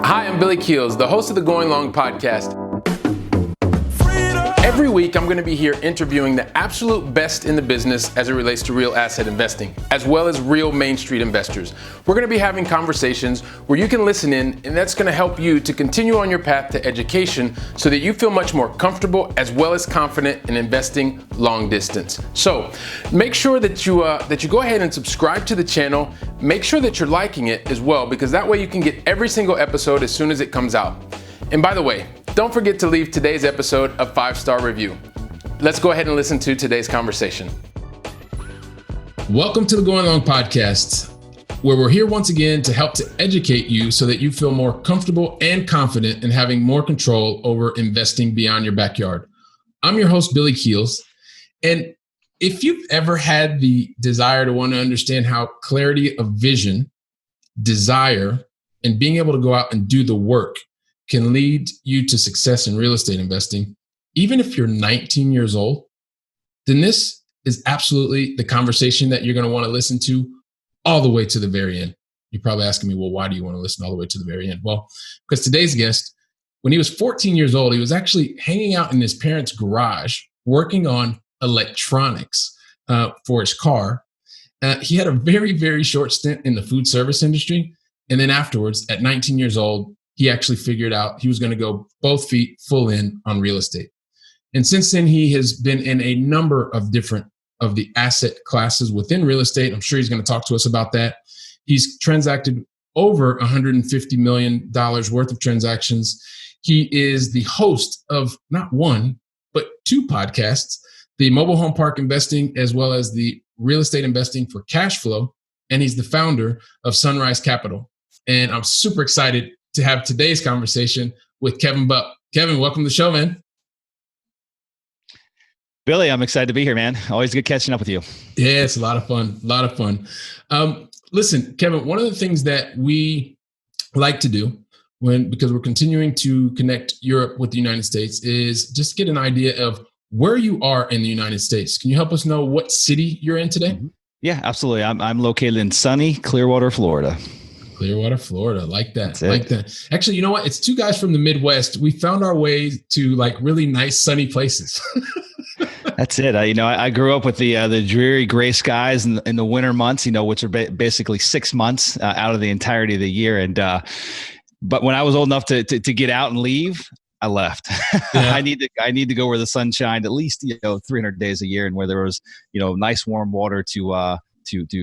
Hi, I'm Billy Keels, the host of the Going Long podcast. Every week, I'm going to be here interviewing the absolute best in the business as it relates to real asset investing, as well as real Main Street investors. We're going to be having conversations where you can listen in, and that's going to help you to continue on your path to education so that you feel much more comfortable as well as confident in investing long distance. So make sure that you go ahead and subscribe to the channel. Make sure that you're liking it as well, because that way you can get every single episode as soon as it comes out. And by the way, don't forget to leave today's episode a 5-star review. Let's go ahead and listen to today's conversation. Welcome to the Going Long podcast, where we're here once again to help to educate you so that you feel more comfortable and confident in having more control over investing beyond your backyard. I'm your host, Billy Keels. And if you've ever had the desire to want to understand how clarity of vision, desire, and being able to go out and do the work can lead you to success in real estate investing, even if you're 19 years old, then this is absolutely the conversation that you're going to want to listen to all the way to the very end. You're probably asking me, well, why do you want to listen all the way to the very end? Well, because today's guest, when he was 14 years old, he was actually hanging out in his parents' garage working on electronics for his car. He had a very, very short stint in the food service industry. And then afterwards, at 19 years old, he actually figured out he was going to go both feet full in on real estate. And since then, he has been in a number of different of the asset classes within real estate. I'm sure he's going to talk to us about that. He's transacted over $150 million worth of transactions. He is the host of not one, but 2 podcasts, the Mobile Home Park Investing, as well as the Real Estate Investing for Cash Flow. And he's the founder of Sunrise Capital. And I'm super excited to have today's conversation with Kevin Bupp. Kevin, welcome to the show, man. Billy, I'm excited to be here, man. Always good catching up with you. Yeah, it's a lot of fun. Listen, Kevin, one of the things that we like to do because we're continuing to connect Europe with the United States is just get an idea of where you are in the United States. Can you help us know what city you're in today? Yeah, absolutely. I'm located in sunny Clearwater, Florida. Clearwater, Florida. Like that. Like that. Actually, you know what? It's 2 guys from the Midwest. We found our way to like really nice sunny places. That's it. I grew up with the dreary gray skies in the winter months, which are basically 6 months out of the entirety of the year. And but when I was old enough to get out and leave, I left. Yeah. I need to go where the sun shined at least 300 days a year, and where there was nice warm water to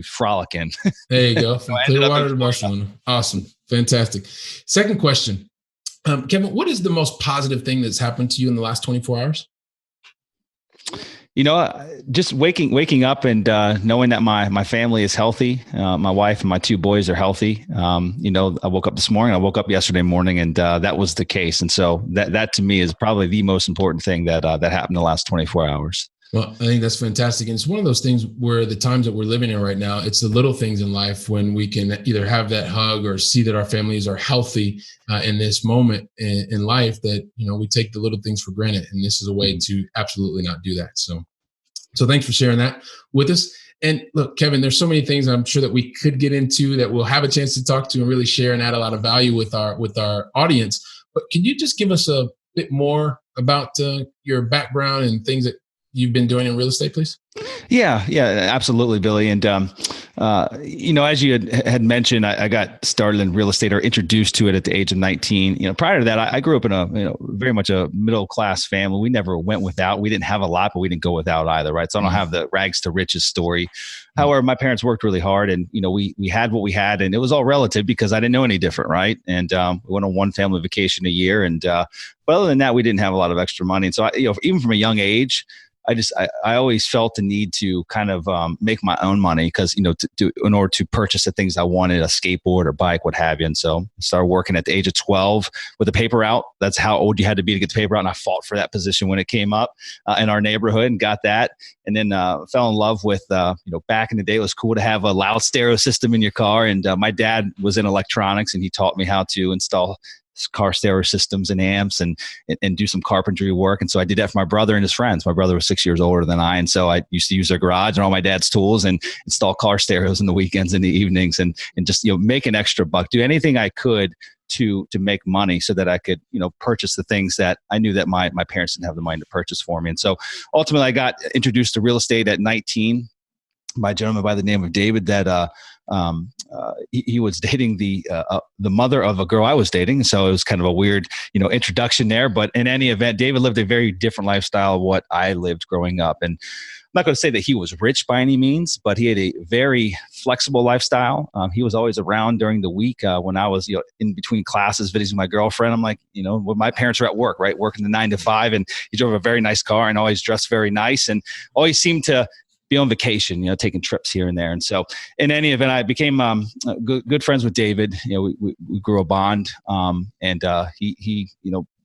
frolic in. There you go. From Clearwater to Barcelona. Awesome. Fantastic. Second question. Kevin, what is the most positive thing that's happened to you in the last 24 hours? Just waking up and knowing that my family is healthy. My wife and my 2 boys are healthy. I woke up this morning. I woke up yesterday morning, and that was the case. And so that to me is probably the most important thing that happened in the last 24 hours. Well, I think that's fantastic. And it's one of those things where the times that we're living in right now, it's the little things in life when we can either have that hug or see that our families are healthy in this moment in life that, we take the little things for granted. And this is a way to absolutely not do that. So thanks for sharing that with us. And look, Kevin, there's so many things I'm sure that we could get into that we'll have a chance to talk to and really share and add a lot of value with our audience. But can you just give us a bit more about your background and things that you've been doing in real estate, please? Yeah, absolutely, Billy. And, as you had mentioned, I got started in real estate or introduced to it at the age of 19. Prior to that, I grew up in a, very much a middle-class family. We never went without. We didn't have a lot, but we didn't go without either, right? So I don't have the rags to riches story. However, my parents worked really hard, and, we had what we had, and it was all relative because I didn't know any different, right? And we went on one family vacation a year. And but other than that, we didn't have a lot of extra money. And so, even from a young age, I always felt the need to kind of make my own money because, in order to purchase the things I wanted, a skateboard or bike, what have you. And so I started working at the age of 12 with a paper route. That's how old you had to be to get the paper route. And I fought for that position when it came up in our neighborhood and got that. And then fell in love with, back in the day, it was cool to have a loud stereo system in your car. And my dad was in electronics, and he taught me how to install car stereo systems and amps and do some carpentry work. And so I did that for my brother and his friends. My brother was 6 years older than I. And so I used to use their garage and all my dad's tools and install car stereos in the weekends and the evenings and just, make an extra buck, do anything I could to make money so that I could, purchase the things that I knew that my parents didn't have the money to purchase for me. And so ultimately I got introduced to real estate at 19 by a gentleman by the name of David that he was dating the mother of a girl I was dating. So it was kind of a weird, introduction there. But in any event, David lived a very different lifestyle of what I lived growing up. And I'm not going to say that he was rich by any means, but he had a very flexible lifestyle. He was always around during the week when I was, in between classes, visiting my girlfriend. I'm like, when my parents were at work, right, working the 9 to 5, and he drove a very nice car and always dressed very nice and always seemed to be on vacation, taking trips here and there. And so in any event, I became good friends with David. We grew a bond. And he,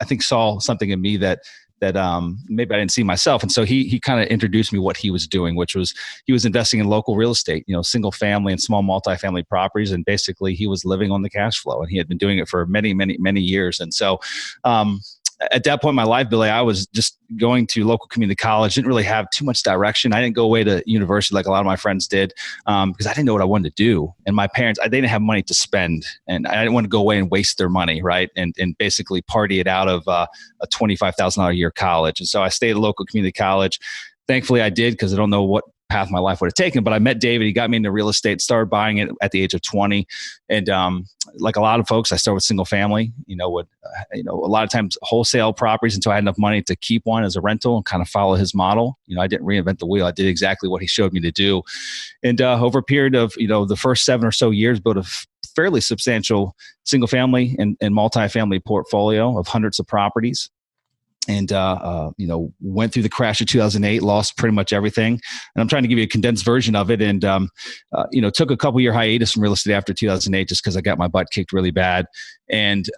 I think saw something in me that maybe I didn't see myself. And so he kind of introduced me what he was doing, which was he was investing in local real estate, single family and small multifamily properties. And basically he was living on the cash flow, and he had been doing it for many, many, many years. And so, at that point in my life, Billy, I was just going to local community college, didn't really have too much direction. I didn't go away to university like a lot of my friends did because I didn't know what I wanted to do. And my parents, they didn't have money to spend, and I didn't want to go away and waste their money, right? And basically party it out of a $25,000 a year college. And so I stayed at a local community college. Thankfully, I did, because I don't know what path my life would have taken, but I met David. He got me into real estate, started buying it at the age of 20. And like a lot of folks, I started with single family, a lot of times wholesale properties until I had enough money to keep one as a rental and kind of follow his model. I didn't reinvent the wheel. I did exactly what he showed me to do. And over a period of, the first 7 or so years, built a fairly substantial single family and multifamily portfolio of hundreds of properties. And, went through the crash of 2008, lost pretty much everything. And I'm trying to give you a condensed version of it. And, took a couple year hiatus from real estate after 2008, just because I got my butt kicked really bad. And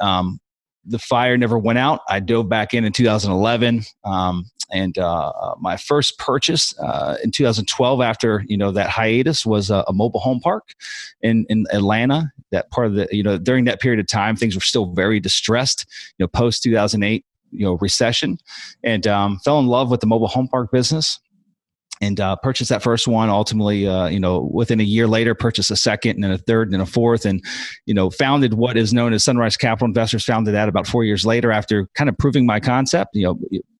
the fire never went out. I dove back in 2011. My first purchase in 2012 after, that hiatus was a mobile home park in Atlanta. That part of the, during that period of time, things were still very distressed, post 2008. Recession, and fell in love with the mobile home park business, and purchased that first one. Ultimately, within a year later, purchased a second and then a third and a fourth, and founded what is known as Sunrise Capital Investors. Founded that about 4 years later after kind of proving my concept,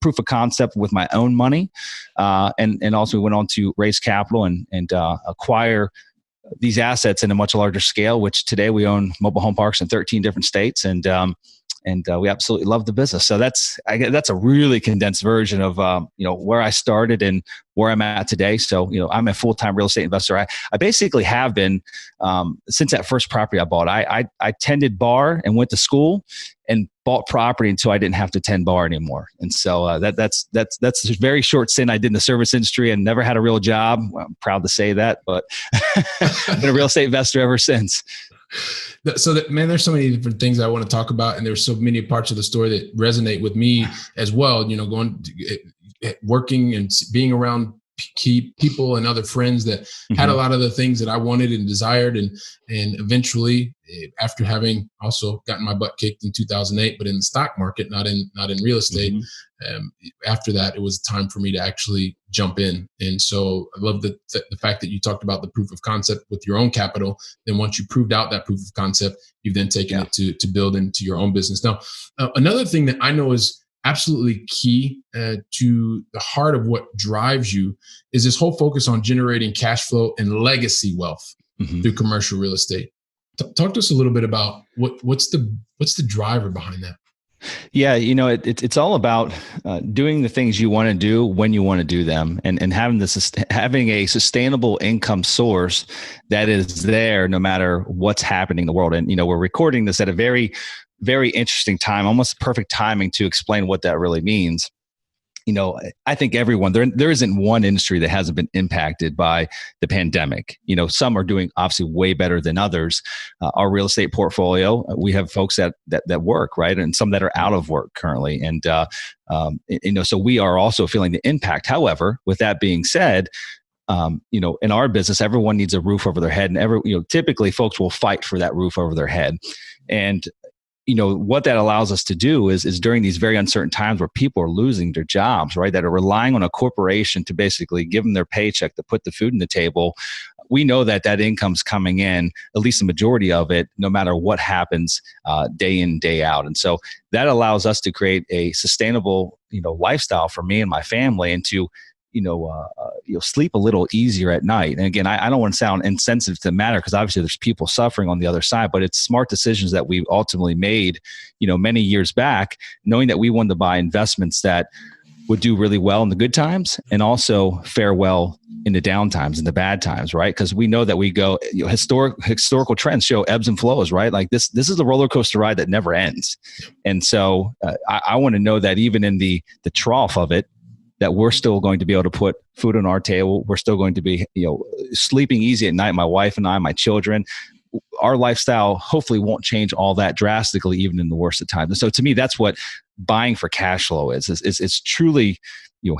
proof of concept with my own money, and also went on to raise capital and acquire these assets in a much larger scale. Which today we own mobile home parks in 13 different states, and we absolutely love the business. So that's a really condensed version of where I started and where I'm at today. So I'm a full-time real estate investor. I basically have been since that first property I bought. I tended bar and went to school and bought property until I didn't have to tend bar anymore. And so that's a very short stint I did in the service industry and never had a real job. Well, I'm proud to say that, but I've been a real estate investor ever since. So that, man, there's so many different things I want to talk about, and there's so many parts of the story that resonate with me as well. Working and being around key people and other friends that had a lot of the things that I wanted and desired, and eventually, after having also gotten my butt kicked in 2008, but in the stock market, not in real estate. After that, it was time for me to actually jump in. And so I love the fact that you talked about the proof of concept with your own capital. Then once you proved out that proof of concept, you've then taken it to build into your own business. Now, another thing that I know is absolutely key to the heart of what drives you is this whole focus on generating cash flow and legacy wealth through commercial real estate. Talk to us a little bit about what's the driver behind that. Yeah, it's all about doing the things you want to do when you want to do them, and having a sustainable income source that is there no matter what's happening in the world. And we're recording this at a very, very interesting time, almost perfect timing to explain what that really means. I think everyone, there isn't one industry that hasn't been impacted by the pandemic. Some are doing obviously way better than others. Our real estate portfolio, we have folks that work, right? And some that are out of work currently. And, so we are also feeling the impact. However, with that being said, in our business, everyone needs a roof over their head, and typically folks will fight for that roof over their head. And what that allows us to do is during these very uncertain times where people are losing their jobs, right, that are relying on a corporation to basically give them their paycheck to put the food on the table. We know that income's coming in, at least the majority of it, no matter what happens day in, day out. And so that allows us to create a sustainable, lifestyle for me and my family, and to sleep a little easier at night. And again, I don't want to sound insensitive to the matter, because obviously there's people suffering on the other side, but it's smart decisions that we ultimately made, many years back, knowing that we wanted to buy investments that would do really well in the good times and also fare well in the down times and the bad times, right? Because we know that we go, historical trends show ebbs and flows, right? Like this is a roller coaster ride that never ends. And so I want to know that even in the trough of it, that we're still going to be able to put food on our table. We're still going to be, sleeping easy at night. My wife and I, my children, our lifestyle hopefully won't change all that drastically, even in the worst of times. And so to me, that's what buying for cash flow is. It's truly,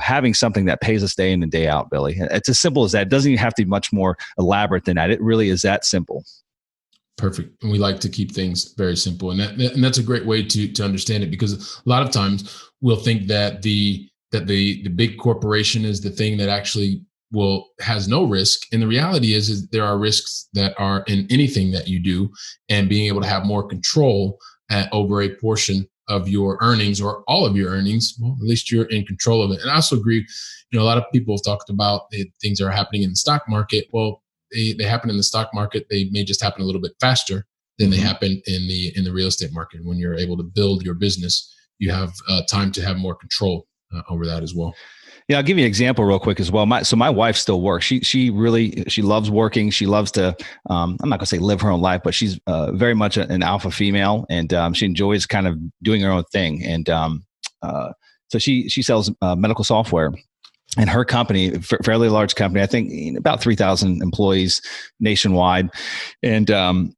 having something that pays us day in and day out, Billy. It's as simple as that. It doesn't even have to be much more elaborate than that. It really is that simple. Perfect. And we like to keep things very simple. And that's a great way to understand it, because a lot of times we'll think that the big corporation is the thing that actually has no risk. And the reality is there are risks that are in anything that you do, and being able to have more control over a portion of your earnings, or all of your earnings, well, at least you're in control of it. And I also agree, a lot of people have talked about things that are happening in the stock market. Well, they happen in the stock market. They may just happen a little bit faster than they happen in the real estate market. When you're able to build your business, you have time to have more control over that as well. Yeah, I'll give you an example real quick as well. My wife still works. She loves working. She loves to, I'm not going to say live her own life, but she's very much an alpha female, and she enjoys kind of doing her own thing. And so she sells medical software. And her company, fairly large company, I think about 3,000 employees nationwide. And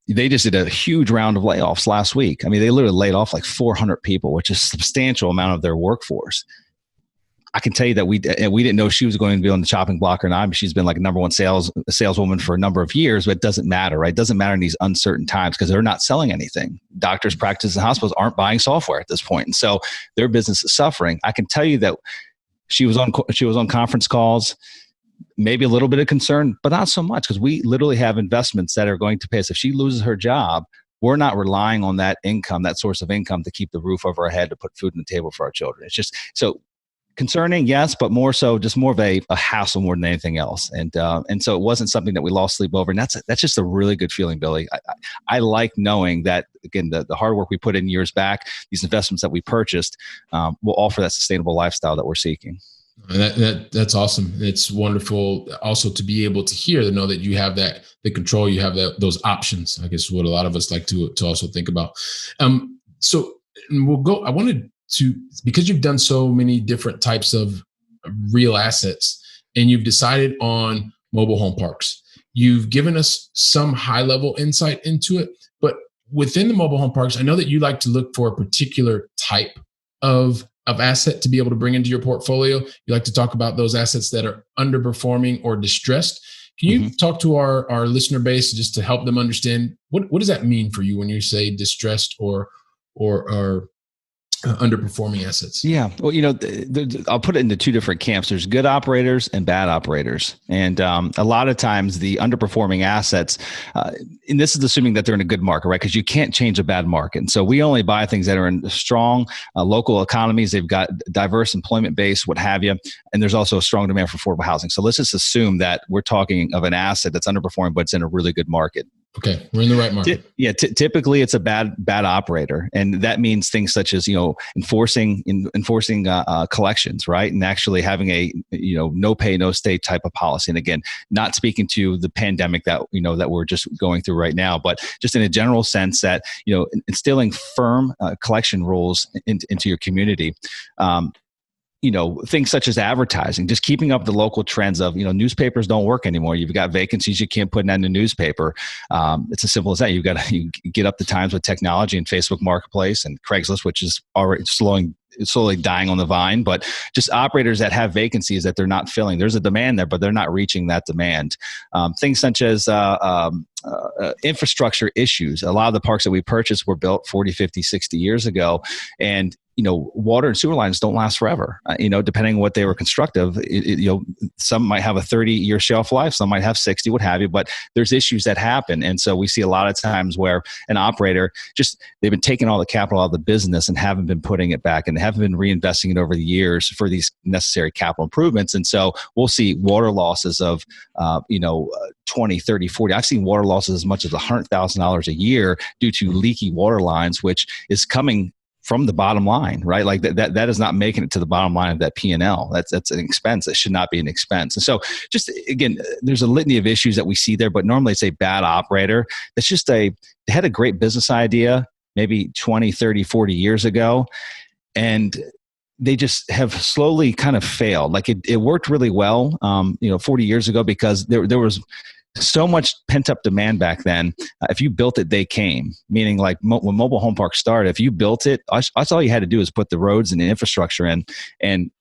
they just did a huge round of layoffs last week. I mean, they literally laid off like 400 people, which is a substantial amount of their workforce. I can tell you that we didn't know she was going to be on the chopping block or not. I mean, she's been like number one saleswoman for a number of years, but it doesn't matter, right? It doesn't matter in these uncertain times, because they're not selling anything. Doctors' practices and hospitals aren't buying software at this point. And so their business is suffering. I can tell you that she was on conference calls, maybe a little bit of concern, but not so much, because we literally have investments that are going to pay us. If she loses her job, we're not relying on that income, that source of income, to keep the roof over our head, to put food on the table for our children. It's just so concerning, yes, but more so just more of a hassle more than anything else. And so it wasn't something that we lost sleep over. And that's just a really good feeling, Billy. I like knowing that, again, the hard work we put in years back, these investments that we purchased, will offer that sustainable lifestyle that we're seeking. That's awesome. It's wonderful also to be able to know that you have the control, you have those options, I guess is what a lot of us like to also think about. So we'll go, I wanted to, because you've done so many different types of real assets, and you've decided on mobile home parks. You've given us some high level insight into it, but within the mobile home parks, I know that you like to look for a particular type of asset to be able to bring into your portfolio. You like to talk about those assets that are underperforming or distressed. Can you talk to our listener base just to help them understand what does that mean for you when you say distressed or underperforming assets? Yeah. Well, I'll put it into two different camps. There's good operators and bad operators. And a lot of times the underperforming assets, and this is assuming that they're in a good market, right? Because you can't change a bad market. And so we only buy things that are in strong local economies. They've got diverse employment base, what have you. And there's also a strong demand for affordable housing. So let's just assume that we're talking of an asset that's underperforming, but it's in a really good market. Okay, we're in the right market. Typically it's a bad operator, and that means things such as enforcing collections, right, and actually having a no pay no stay type of policy. And again, not speaking to the pandemic that that we're just going through right now, but just in a general sense that instilling firm collection rules into your community. Things such as advertising, just keeping up the local trends of, newspapers don't work anymore. You've got vacancies you can't put in the newspaper. It's as simple as that. You get up the times with technology and Facebook Marketplace and Craigslist, which is already slowing slowly dying on the vine, but just operators that have vacancies that they're not filling. There's a demand there, but they're not reaching that demand. Things such as infrastructure issues. A lot of the parks that we purchased were built 40, 50, 60 years ago. And water and sewer lines don't last forever. Depending on what they were constructive, some might have a 30-year shelf life, some might have 60, what have you, but there's issues that happen. And so we see a lot of times where an operator they've been taking all the capital out of the business and haven't been putting it back and haven't been reinvesting it over the years for these necessary capital improvements. And so we'll see water losses of, 20, 30, 40. I've seen water losses as much as $100,000 a year due to leaky water lines, which is coming from the bottom line, right? Like that is not making it to the bottom line of that P&L. That's an expense that should not be an expense. And so just, again, there's a litany of issues that we see there, but normally it's a bad operator. That's just they had a great business idea maybe 20, 30, 40 years ago, and they just have slowly kind of failed. Like it worked really well, 40 years ago, because there was so much pent up demand back then. If you built it, they came. Meaning, like when mobile home parks started, if you built it, that's all you had to do is put the roads and the infrastructure in, and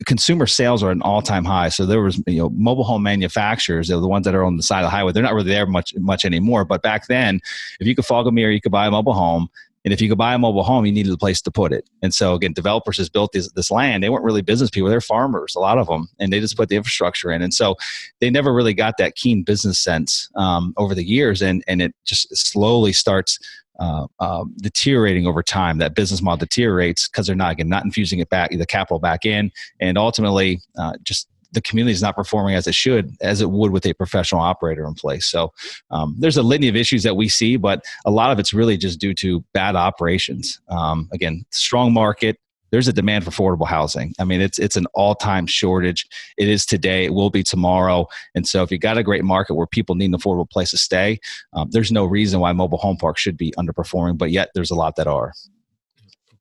consumer sales are at an all-time high. So there was, mobile home manufacturers, they're the ones that are on the side of the highway. They're not really there much anymore. But back then, if you could fog a mirror, you could buy a mobile home. And if you could buy a mobile home, you needed a place to put it. And so again, developers just built this land. They weren't really business people. They're farmers, a lot of them. And they just put the infrastructure in. And so they never really got that keen business sense over the years. And it just slowly starts deteriorating over time. That business model deteriorates because they're not infusing it back, the capital back in. And ultimately, just the community is not performing as it would with a professional operator in place. So there's a litany of issues that we see, but a lot of it's really just due to bad operations. Again, strong market. There's a demand for affordable housing. I mean, it's an all-time shortage. It is today. It will be tomorrow. And so if you got a great market where people need an affordable place to stay, there's no reason why mobile home parks should be underperforming, but yet there's a lot that are.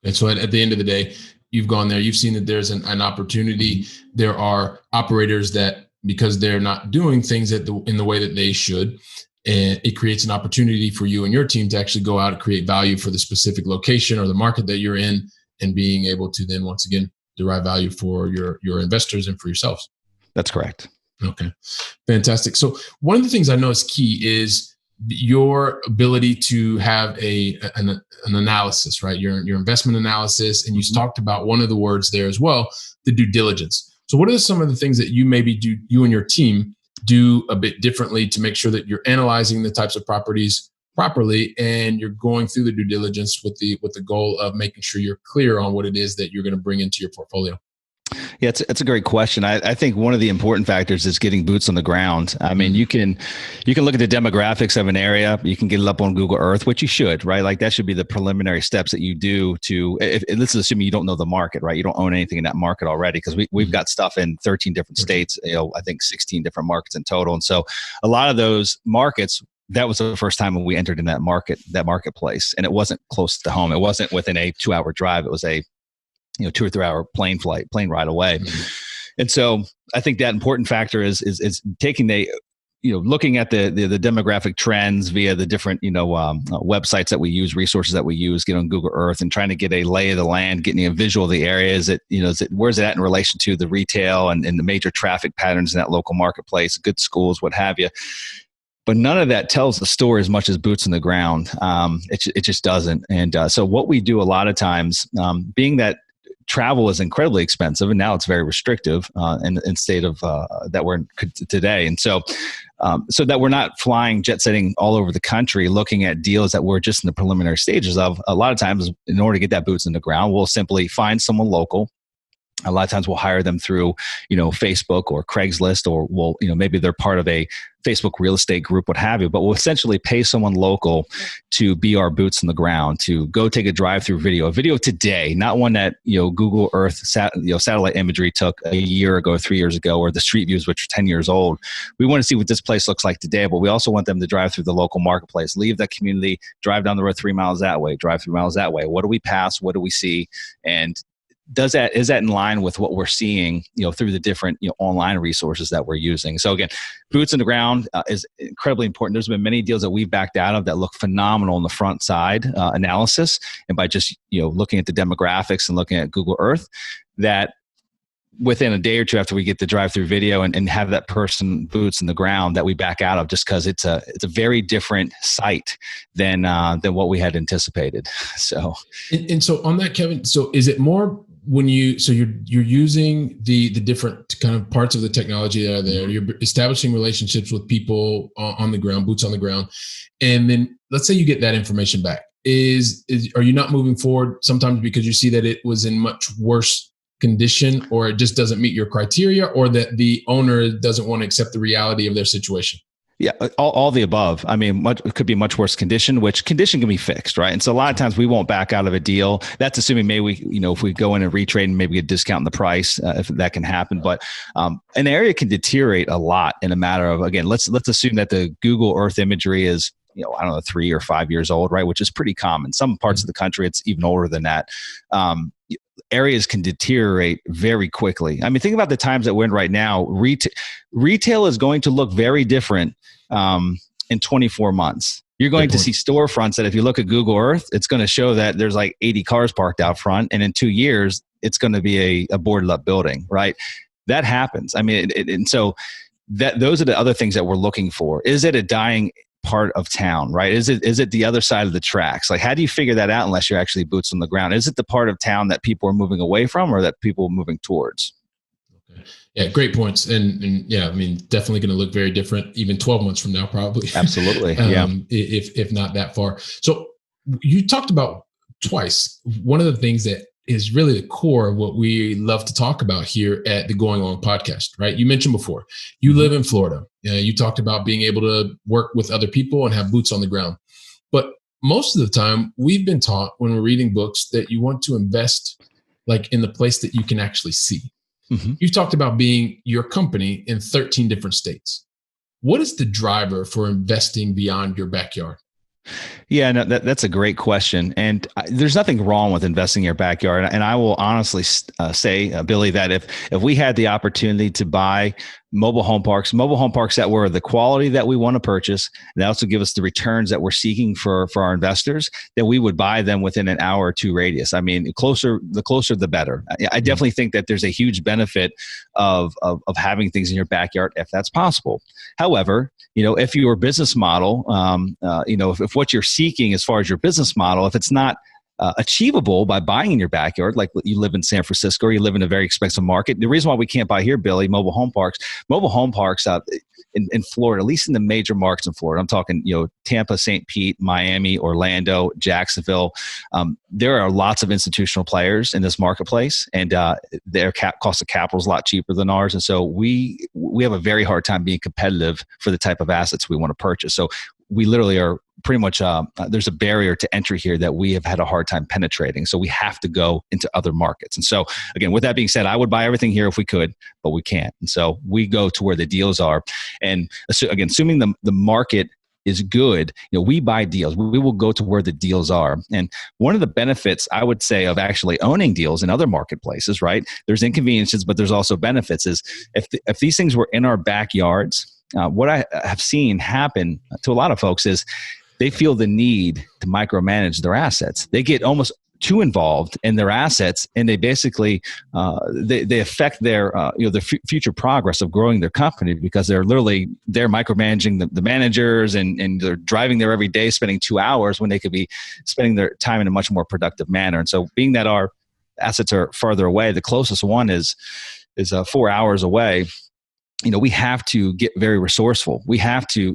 And so at the end of the day, you've gone there, you've seen that there's an opportunity. There are operators that, because they're not doing things in the way that they should, and it creates an opportunity for you and your team to actually go out and create value for the specific location or the market that you're in, and being able to then once again derive value for your investors and for yourselves. That's correct. Okay, fantastic. So one of the things I know is key is your ability to have an analysis, right? Your investment analysis, and you talked about one of the words there as well, the due diligence. So what are some of the things that you and your team do a bit differently to make sure that you're analyzing the types of properties properly, and you're going through the due diligence with the goal of making sure you're clear on what it is that you're going to bring into your portfolio? Yeah, it's a great question. I think one of the important factors is getting boots on the ground. I mean, you can look at the demographics of an area. You can get it up on Google Earth, which you should, right? Like that should be the preliminary steps that you do this is assuming you don't know the market, right? You don't own anything in that market already, because we've got stuff in 13 different states, I think 16 different markets in total. And so a lot of those markets, that was the first time when we entered in that marketplace, and it wasn't close to home. It wasn't within a 2-hour drive. It was a 2 or 3 hour plane ride away. Mm-hmm. And so I think that important factor is taking looking at the demographic trends via the different, websites that we use, resources that we use, get on Google Earth, and trying to get a lay of the land, getting a visual of the area. Where's it at in relation to the retail and the major traffic patterns in that local marketplace, good schools, what have you. But none of that tells the story as much as boots on the ground. It just doesn't. And so what we do a lot of times, being that travel is incredibly expensive, and now it's very restrictive in state of that we're in today. And so that we're not flying, jet setting all over the country, looking at deals that we're just in the preliminary stages of. A lot of times, in order to get that boots in the ground, we'll simply find someone local. A lot of times we'll hire them through, Facebook or Craigslist, or maybe they're part of a Facebook real estate group, what have you, but we'll essentially pay someone local to be our boots on the ground, to go take a drive-through video, today, not one that, Google Earth, satellite imagery took a year ago, 3 years ago, or the street views, which are 10 years old. We want to see what this place looks like today, but we also want them to drive through the local marketplace, leave that community, drive down the road 3 miles that way, drive 3 miles that way. What do we pass? What do we see? And is that in line with what we're seeing, through the different, online resources that we're using? So again, boots on the ground is incredibly important. There's been many deals that we've backed out of that look phenomenal on the front side analysis, and by just looking at the demographics and looking at Google Earth, that within a day or two after we get the drive-through video and have that person boots in the ground, that we back out of, just because it's a very different site than what we had anticipated. So and so on that, Kevin, so is it more when you're using the different kind of parts of the technology that are there, you're establishing relationships with people on the ground, boots on the ground, and then let's say you get that information back, are you not moving forward sometimes because you see that it was in much worse condition, or it just doesn't meet your criteria, or that the owner doesn't want to accept the reality of their situation? Yeah, all the above. I mean, it could be much worse condition, which condition can be fixed, right? And so a lot of times we won't back out of a deal. That's assuming maybe we, if we go in and retrade and maybe get a discount in the price, if that can happen. But an area can deteriorate a lot in a matter of, again, let's assume that the Google Earth imagery is, 3 or 5 years old, right? Which is pretty common. Some parts of the country, it's even older than that. Areas can deteriorate very quickly. I mean, think about the times that we're in right now. Retail is going to look very different in 24 months. You're going to see storefronts that if you look at Google Earth, it's going to show that there's like 80 cars parked out front. And in 2 years, it's going to be a boarded up building, right? That happens. I mean, and so those are the other things that we're looking for. Is it a dying part of town, right? Is it the other side of the tracks? Like, how do you figure that out unless you're actually boots on the ground? Is it the part of town that people are moving away from, or that people are moving towards? Okay. Yeah, great points. And yeah, I mean, definitely going to look very different even 12 months from now, probably. Absolutely. Yeah. If not that far. So you talked about twice, one of the things that is really the core of what we love to talk about here at the Going Long podcast, right? You mentioned before, you live in Florida. You talked about being able to work with other people and have boots on the ground. But most of the time, we've been taught when we're reading books that you want to invest like in the place that you can actually see. Mm-hmm. You've talked about being your company in 13 different states. What is the driver for investing beyond your backyard? Yeah, no, that's a great question. And there's nothing wrong with investing in your backyard. And I will honestly say, Billy, that if we had the opportunity to buy mobile home parks that were the quality that we want to purchase, and also give us the returns that we're seeking for our investors, then we would buy them within an hour or two radius. I mean, the closer, the better. I definitely think that there's a huge benefit of having things in your backyard if that's possible. However, if your business model, if what you're seeking as far as your business model, if it's not achievable by buying in your backyard, like you live in San Francisco or you live in a very expensive market. The reason why we can't buy here, Billy, mobile home parks in Florida, at least in the major markets in Florida, I'm talking, Tampa, St. Pete, Miami, Orlando, Jacksonville. There are lots of institutional players in this marketplace, and their cost of capital is a lot cheaper than ours. And so we have a very hard time being competitive for the type of assets we want to purchase. So we literally are pretty much, there's a barrier to entry here that we have had a hard time penetrating. So we have to go into other markets. And so again, with that being said, I would buy everything here if we could, but we can't. And so we go to where the deals are. And again, assuming the market is good, we buy deals. We will go to where the deals are. And one of the benefits, I would say, of actually owning deals in other marketplaces, right? There's inconveniences, but there's also benefits, is if these things were in our backyards, what I have seen happen to a lot of folks is they feel the need to micromanage their assets. They get almost too involved in their assets, and they basically they affect their future progress of growing their company, because they're micromanaging the managers, and they're driving there every day, spending 2 hours when they could be spending their time in a much more productive manner. And so, being that our assets are farther away, the closest one is 4 hours away. We have to get very resourceful. We have to,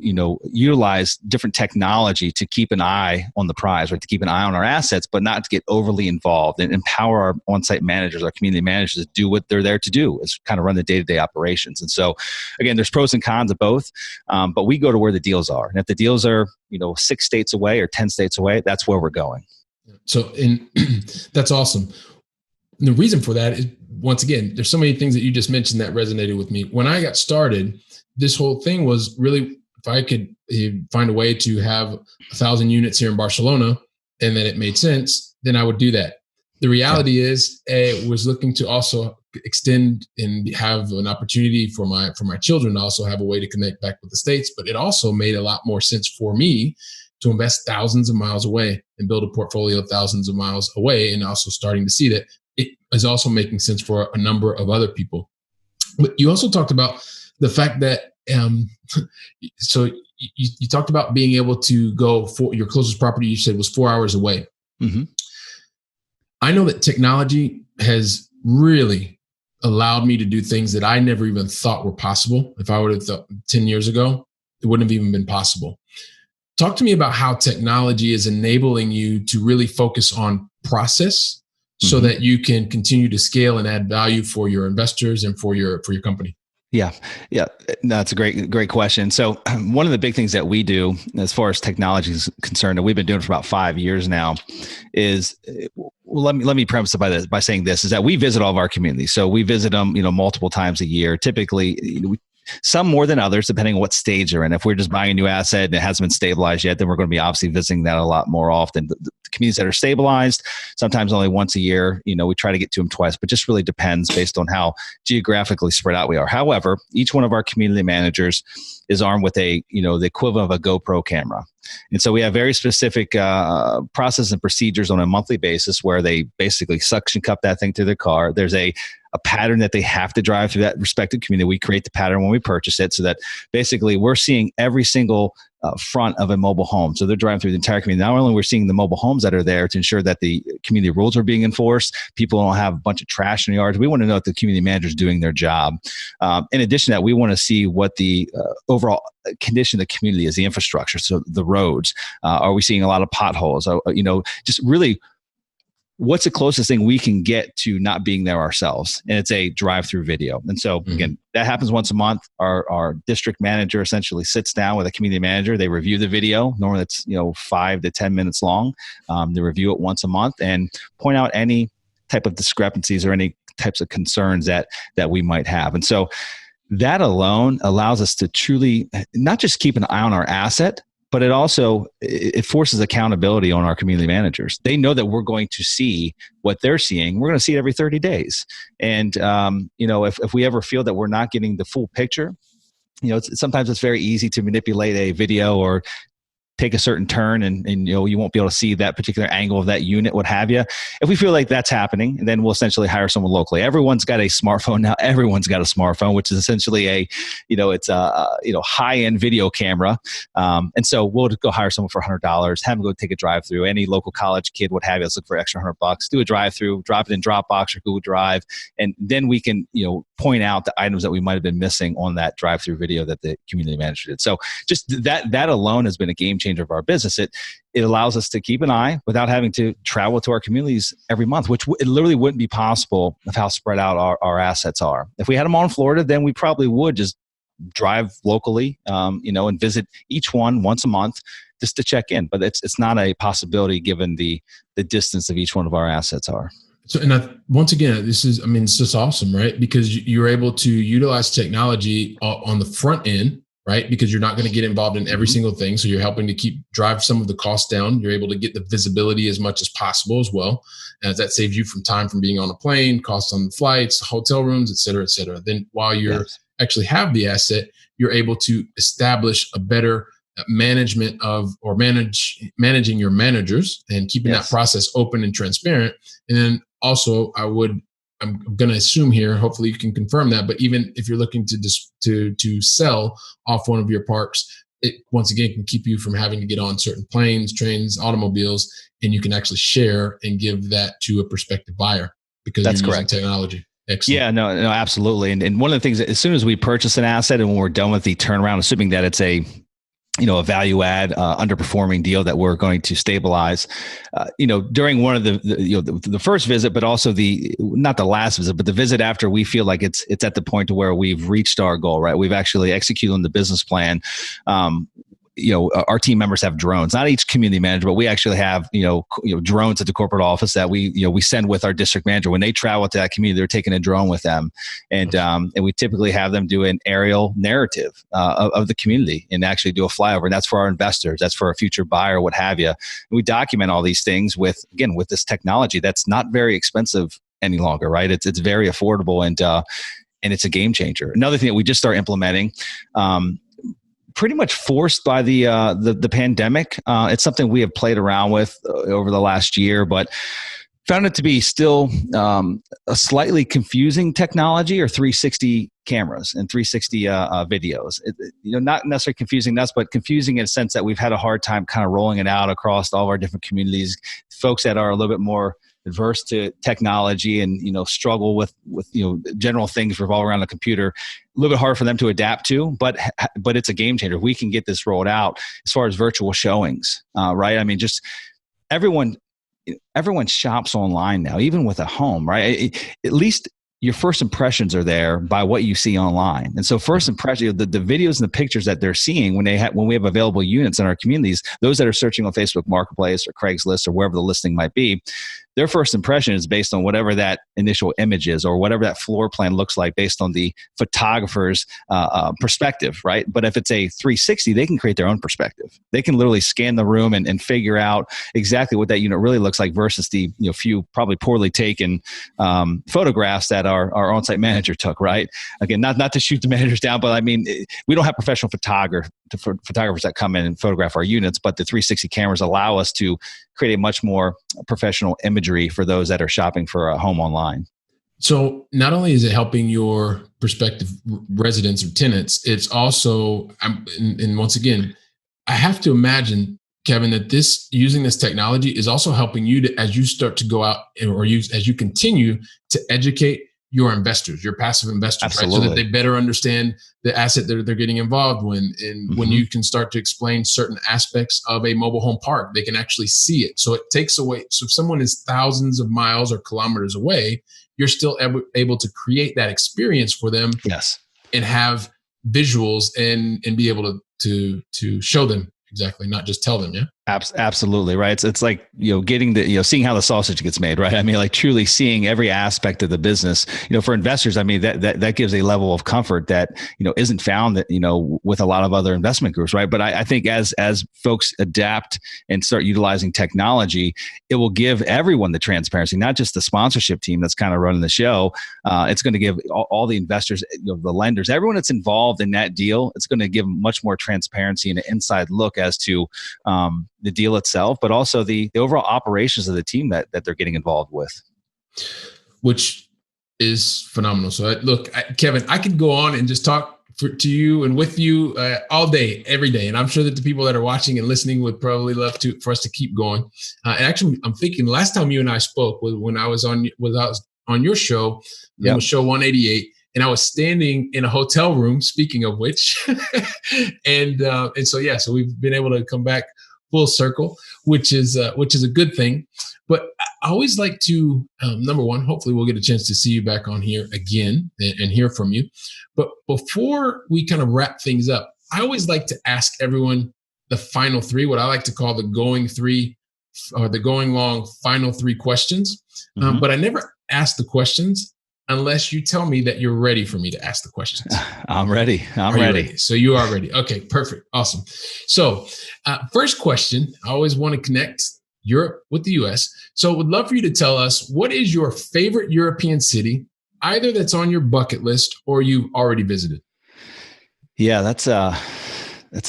utilize different technology to keep an eye on the prize, right? To keep an eye on our assets, but not to get overly involved, and empower our on-site managers, our community managers to do what they're there to do, is kind of run the day-to-day operations. And so, again, there's pros and cons of both, but we go to where the deals are. And if the deals are, 6 states away or 10 states away, that's where we're going. So, that's awesome. And the reason for that is, once again, there's so many things that you just mentioned that resonated with me. When I got started, this whole thing was really, if I could find a way to have 1,000 units here in Barcelona and then it made sense, then I would do that. The reality is, I was looking to also extend and have an opportunity for my children to also have a way to connect back with the States. But it also made a lot more sense for me to invest thousands of miles away and build a portfolio thousands of miles away, and also starting to see that it is also making sense for a number of other people. But you also talked about the fact that, so you talked about being able to go for your closest property, you said was 4 hours away. Mm-hmm. I know that technology has really allowed me to do things that I never even thought were possible. If I would have thought 10 years ago, it wouldn't have even been possible. Talk to me about how technology is enabling you to really focus on process so that you can continue to scale and add value for your investors and for your company. Yeah. That's a great question. So one of the big things that we do as far as technology is concerned, and we've been doing it for about 5 years now, is let me preface it by saying this, is that we visit all of our communities. So we visit them, multiple times a year, typically, some more than others, depending on what stage they're in. If we're just buying a new asset and it hasn't been stabilized yet, then we're going to be obviously visiting that a lot more often. The communities that are stabilized, sometimes only once a year, we try to get to them twice, but just really depends based on how geographically spread out we are. However, each one of our community managers is armed with the equivalent of a GoPro camera. And so we have very specific processes and procedures on a monthly basis where they basically suction cup that thing to their car. There's a pattern that they have to drive through that respective community. We create the pattern when we purchase it, so that basically we're seeing every single front of a mobile home. So they're driving through the entire community. Not only we're seeing the mobile homes that are there to ensure that the community rules are being enforced, people don't have a bunch of trash in the yards. We want to know that the community manager is doing their job. In addition to that, we want to see what the overall condition of the community is, the infrastructure. So the roads, are we seeing a lot of potholes? Just really, what's the closest thing we can get to not being there ourselves? And it's a drive-through video. And so again, that happens once a month. Our district manager essentially sits down with a community manager. They review the video. Normally it's 5 to 10 minutes long. They review it once a month and point out any type of discrepancies or any types of concerns that we might have. And so that alone allows us to truly not just keep an eye on our asset, but it forces accountability on our community managers. They know that we're going to see what they're seeing. We're going to see it every 30 days. And, if we ever feel that we're not getting the full picture, sometimes it's very easy to manipulate a video or take a certain turn and you won't be able to see that particular angle of that unit, what have you. If we feel like that's happening, then we'll essentially hire someone locally. Everyone's got a smartphone now. Everyone's got a smartphone, which is essentially it's a high-end video camera. And so we'll go hire someone for $100, have them go take a drive-through. Any local college kid would have you. Let's look for extra $100, do a drive-through, drop it in Dropbox or Google Drive. And then we can, point out the items that we might have been missing on that drive-through video that the community manager did. So just that alone has been a game changer of our business. It allows us to keep an eye without having to travel to our communities every month, which it literally wouldn't be possible of how spread out our assets are. If we had them all in Florida, then we probably would just drive locally, and visit each one once a month just to check in. But it's not a possibility given the distance of each one of our assets are. So, and once again, it's just awesome, right? Because you're able to utilize technology on the front end, right? Because you're not going to get involved in every single thing. So you're helping to drive some of the costs down. You're able to get the visibility as much as possible as well. As that saves you from time from being on a plane, costs on the flights, hotel rooms, et cetera, et cetera. Then while you're actually have the asset, you're able to establish a better management managing your managers and keeping that process open and transparent. And then also I'm going to assume here, hopefully you can confirm that, but even if you're looking to sell off one of your parks, it once again can keep you from having to get on certain planes, trains, automobiles, and you can actually share and give that to a prospective buyer because you're using technology. Excellent. Yeah, no, absolutely. And one of the things, as soon as we purchase an asset and when we're done with the turnaround, assuming that it's a value add underperforming deal that we're going to stabilize, during one of the first visit, but also not the last visit, but the visit after we feel like it's at the point to where we've reached our goal, right? We've actually executed on the business plan. our team members have drones. Not each community manager, but we actually have drones at the corporate office that we send with our district manager. When they travel to that community, they're taking a drone with them, and we typically have them do an aerial narrative of the community and actually do a flyover. And that's for our investors. That's for a future buyer, what have you. And we document all these things with this technology that's not very expensive any longer, right? It's very affordable, and it's a game changer. Another thing that we just started implementing, pretty much forced by the pandemic. It's something we have played around with over the last year, but found it to be still a slightly confusing technology, or 360 cameras and 360 videos. Not necessarily confusing us, but confusing in a sense that we've had a hard time kind of rolling it out across all of our different communities. Folks that are a little bit more adverse to technology and struggle with general things revolving around the computer, a little bit hard for them to adapt to, but it's a game changer. We can get this rolled out as far as virtual showings, right? I mean, just everyone shops online now, even with a home, right? At least your first impressions are there by what you see online. And so first impression, the videos and the pictures that they're seeing when we have available units in our communities, those that are searching on Facebook Marketplace or Craigslist or wherever the listing might be, their first impression is based on whatever that initial image is, or whatever that floor plan looks like based on the photographer's perspective, right? But if it's a 360, they can create their own perspective. They can literally scan the room and figure out exactly what that unit really looks like versus the few probably poorly taken photographs that our on-site manager took, right? Again, not to shoot the managers down, but I mean, we don't have professional photographers that come in and photograph our units, but the 360 cameras allow us to create a much more professional imagery for those that are shopping for a home online. So not only is it helping your prospective residents or tenants, it's also, and once again, I have to imagine, Kevin, that using this technology is also helping you to, as you start to go out as you continue to educate your investors, your passive investors, right? So that they better understand the asset that they're getting involved in. And when you can start to explain certain aspects of a mobile home park, they can actually see it. So it takes away. So if someone is thousands of miles or kilometers away, you're still able to create that experience for them. Yes. And have visuals and be able to show them exactly, not just tell them. Yeah. Absolutely. Right. It's like, getting seeing how the sausage gets made, right? I mean, like truly seeing every aspect of the business, for investors, I mean, that gives a level of comfort that, isn't found that, with a lot of other investment groups. Right. But I think as folks adapt and start utilizing technology, it will give everyone the transparency, not just the sponsorship team that's kind of running the show. It's going to give all the investors, the lenders, everyone that's involved in that deal. It's going to give much more transparency and an inside look as to, the deal itself, but also the overall operations of the team that they're getting involved with. Which is phenomenal. So Kevin, I could go on and just talk to you and with you all day, every day. And I'm sure that the people that are watching and listening would probably love for us to keep going. And actually, I'm thinking last time you and I spoke was when I was on your show, it was show 188. And I was standing in a hotel room, speaking of which, and so we've been able to come back full circle, which is a good thing. But I always like to, number one, hopefully we'll get a chance to see you back on here again and hear from you. But before we kind of wrap things up, I always like to ask everyone the final three, what I like to call the going three or the going long final three questions. But I never ask the questions unless you tell me that you're ready for me to ask the questions. I'm ready. I'm ready. So you are ready. Okay, perfect. Awesome. So first question, I always want to connect Europe with the US. So would love for you to tell us, what is your favorite European city, either that's on your bucket list or you've already visited? Yeah, that's a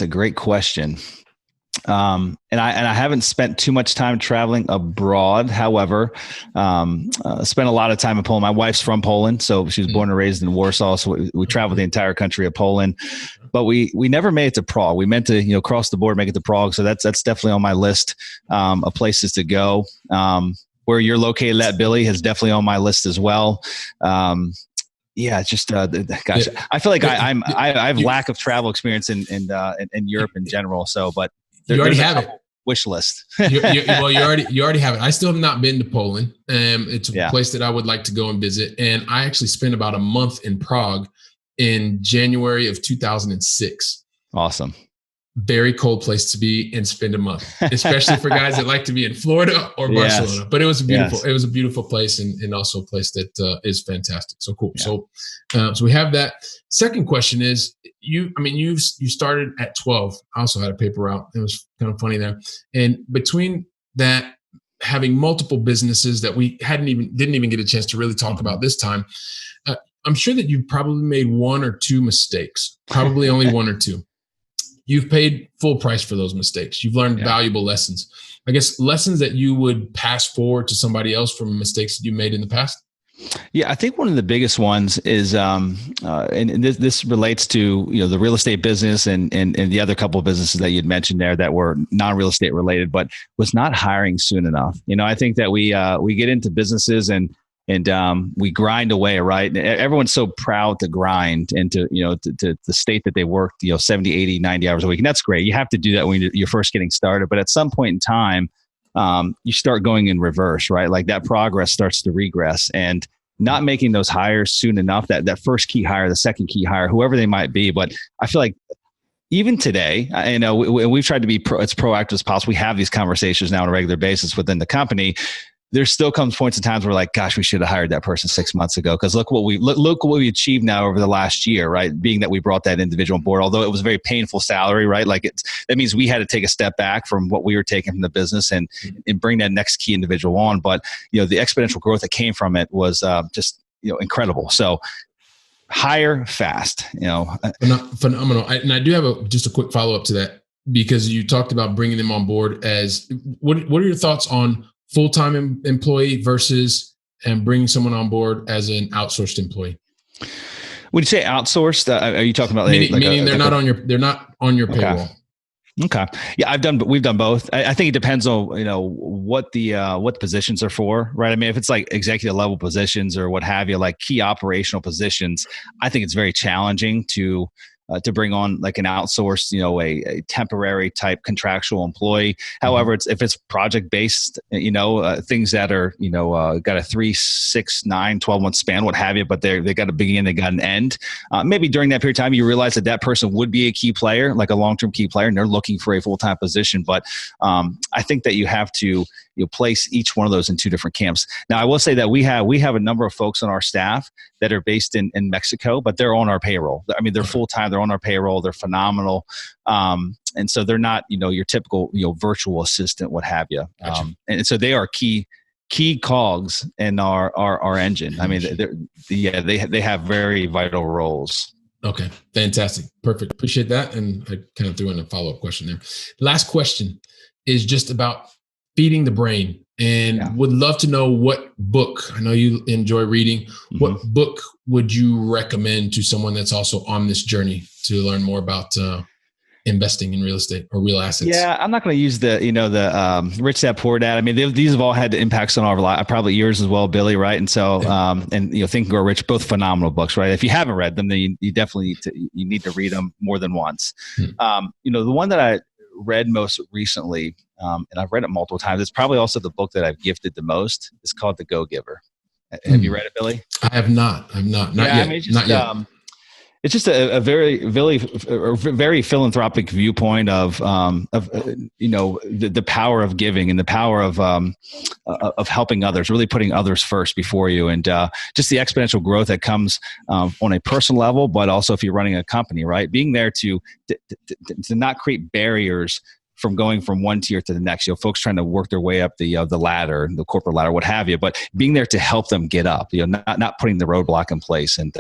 great question. And I haven't spent too much time traveling abroad. However, spent a lot of time in Poland. My wife's from Poland, so she was born and raised in Warsaw. So we traveled the entire country of Poland, but we never made it to Prague. We meant to, cross the border, make it to Prague. So that's definitely on my list of places to go. Where you're located at, Billy, is definitely on my list as well. Yeah, just gosh, I feel like I have lack of travel experience in Europe in general. So, but you already have it. Wish list. you already have it. I still have not been to Poland. It's a place that I would like to go and visit. And I actually spent about a month in Prague in January of 2006. Awesome. very cold place to be and spend a month, especially for guys that like to be in Florida or Barcelona. Yes. But it was beautiful. Yes. It was a beautiful place, and also a place that is fantastic. So cool. Yeah. So we have that. Second question is, you started at 12. I also had a paper out. It was kind of funny there. And between that, having multiple businesses that we didn't even get a chance to really talk about this time, I'm sure that you've probably made one or two mistakes, probably only one or two. You've paid full price for those mistakes. You've learned valuable lessons. I guess lessons that you would pass forward to somebody else from mistakes that you made in the past. Yeah, I think one of the biggest ones is, and this relates to the real estate business and the other couple of businesses that you'd mentioned there that were non-real estate related, but was not hiring soon enough. I think that we get into businesses and we grind away, right? And everyone's so proud to grind and to the state that they work 70, 80, 90 hours a week, and that's great. You have to do that when you're first getting started, but at some point in time, you start going in reverse, right? Like that progress starts to regress, and not making those hires soon enough, that first key hire, the second key hire, whoever they might be. But I feel like even today, we've tried to be as proactive as possible. We have these conversations now on a regular basis within the company. There still comes points in times where like, gosh, we should have hired that person 6 months ago. Because look what we achieved now over the last year, right? Being that we brought that individual on board, although it was a very painful salary, right? Like that means we had to take a step back from what we were taking from the business and bring that next key individual on. But the exponential growth that came from it was just incredible. So hire fast, phenomenal. And I do have just a quick follow up to that, because you talked about bringing them on board as what are your thoughts on full-time employee versus and bringing someone on board as an outsourced employee? When you say outsourced, are you talking about meaning they're not on your payroll? Okay. Yeah, we've done both. I think it depends on what the positions are for, right? I mean, if it's like executive level positions or what have you, like key operational positions, I think it's very challenging to bring on like an outsourced, a temporary type contractual employee. However, if it's project based, things that are, got a 3, 6, 9, 12 month span, what have you, but they got a beginning, they got an end. Maybe during that period of time, you realize that person would be a key player, like a long-term key player, and they're looking for a full-time position. But I think that you have to place each one of those in two different camps. Now, I will say that we have a number of folks on our staff that are based in Mexico, but they're on our payroll. I mean, they're full-time, they're on our payroll, they're phenomenal. And so they're not, your typical, virtual assistant, what have you. Gotcha. And so they are key cogs in our engine. I mean, they have very vital roles. Okay. Fantastic. Perfect. Appreciate that. And I kind of threw in a follow-up question there. Last question is just about feeding the brain, and would love to know what book, I know you enjoy reading, what book would you recommend to someone that's also on this journey to learn more about investing in real estate or real assets? Yeah, I'm not going to use the Rich Dad Poor Dad. I mean, these have all had impacts on our life, probably yours as well, Billy, right? And so, Think and Grow Rich, both phenomenal books, right? If you haven't read them, then you definitely need to read them more than once. The one that I read most recently, and I've read it multiple times, it's probably also the book that I've gifted the most. It's called The Go Giver. Have you read it, Billy? I have not. Not yet. I mean, not yet. It's just a very, very, very philanthropic viewpoint of the power of giving and the power of helping others, really putting others first before you, and just the exponential growth that comes on a personal level, but also if you're running a company, right? Being there to not create barriers from going from one tier to the next. Folks trying to work their way up the ladder, the corporate ladder, what have you, but being there to help them get up, not putting the roadblock in place. And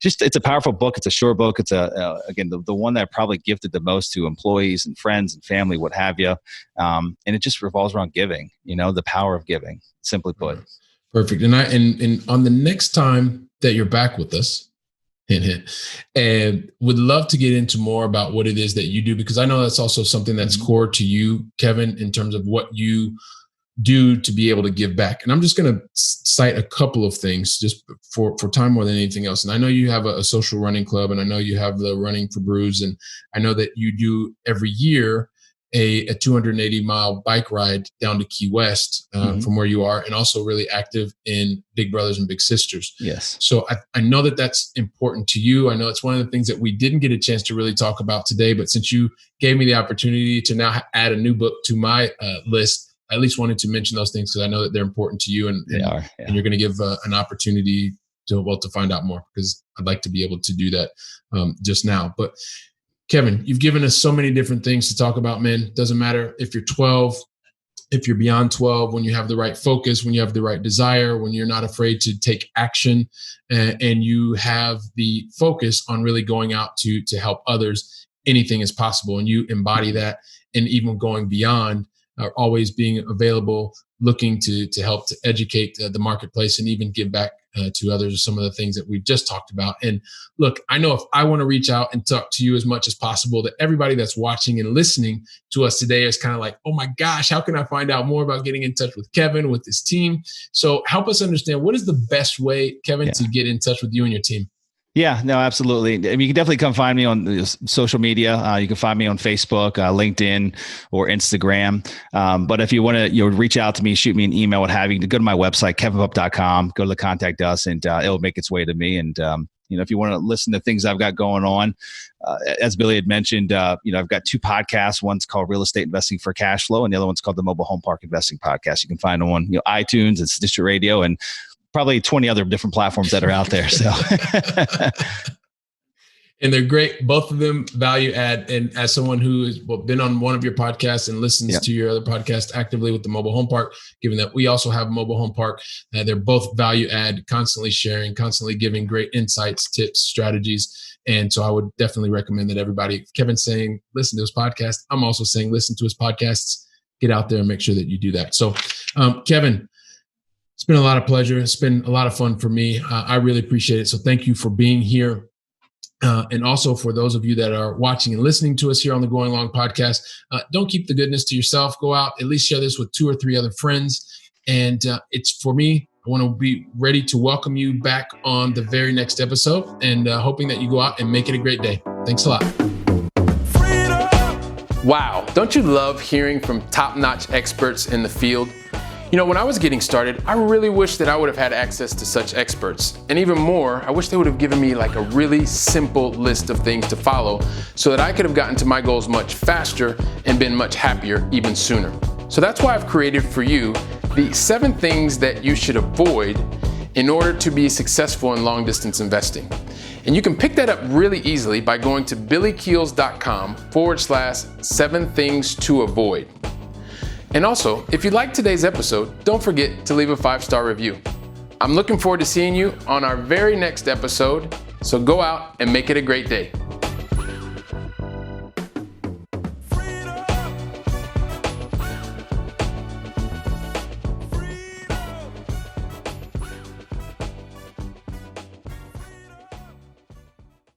it's a powerful book. It's a short book. It's again, the one that I probably gifted the most to employees and friends and family, what have you. And it just revolves around giving, the power of giving, simply put. Perfect. And on the next time that you're back with us, and would love to get into more about what it is that you do, because I know that's also something that's core to you, Kevin, in terms of what you do to be able to give back. And I'm just going to cite a couple of things just for time more than anything else. And I know you have a social running club, and I know you have the Running for Brews, and I know that you do every year a 280-mile bike ride down to Key West from where you are, and also really active in Big Brothers and Big Sisters. Yes. So I know that that's important to you. I know it's one of the things that we didn't get a chance to really talk about today, but since you gave me the opportunity to now add a new book to my list, I at least wanted to mention those things because I know that they're important to you, and you're going to give an opportunity to find out more, because I'd like to be able to do that just now. But Kevin, you've given us so many different things to talk about, man. Doesn't matter if you're 12, if you're beyond 12, when you have the right focus, when you have the right desire, when you're not afraid to take action, and you have the focus on really going out to help others, anything is possible. And you embody that, and even going beyond, always being available, looking to help to educate the marketplace and even give back to others, some of the things that we've just talked about. And look, I know if I want to reach out and talk to you as much as possible, that everybody that's watching and listening to us today is kind of like, oh my gosh, how can I find out more about getting in touch with Kevin, with his team? So help us understand, what is the best way, Kevin, to get in touch with you and your team? Yeah, no, absolutely. I mean, you can definitely come find me on social media. You can find me on Facebook, LinkedIn, or Instagram. But if you want to, reach out to me, shoot me an email, what have you, go to my website, kevinbupp.com, go to the contact us, and it'll make its way to me. And, if you want to listen to things I've got going on, as Billy had mentioned, I've got 2 podcasts. One's called Real Estate Investing for Cash Flow, and the other one's called the Mobile Home Park Investing Podcast. You can find them on iTunes and Stitcher Radio, and probably 20 other different platforms that are out there. So, and they're great. Both of them value add. And as someone who has been on one of your podcasts and listens to your other podcast actively with the Mobile Home Park, given that we also have a Mobile Home Park, they're both value add, constantly sharing, constantly giving great insights, tips, strategies. And so I would definitely recommend that everybody, Kevin's saying, listen to his podcast, I'm also saying, listen to his podcasts, get out there and make sure that you do that. So, Kevin, it's been a lot of pleasure. It's been a lot of fun for me. I really appreciate it. So thank you for being here. And also for those of you that are watching and listening to us here on the Going Long podcast, don't keep the goodness to yourself. Go out, at least share this with 2 or 3 other friends. And it's for me. I want to be ready to welcome you back on the very next episode, and hoping that you go out and make it a great day. Thanks a lot. Wow. Don't you love hearing from top-notch experts in the field? When I was getting started, I really wish that I would have had access to such experts. And even more, I wish they would have given me like a really simple list of things to follow so that I could have gotten to my goals much faster and been much happier even sooner. So that's why I've created for you the 7 things that you should avoid in order to be successful in long distance investing. And you can pick that up really easily by going to billykeels.com/7 things to avoid. And also, if you liked today's episode, don't forget to leave a 5-star review. I'm looking forward to seeing you on our very next episode, so go out and make it a great day.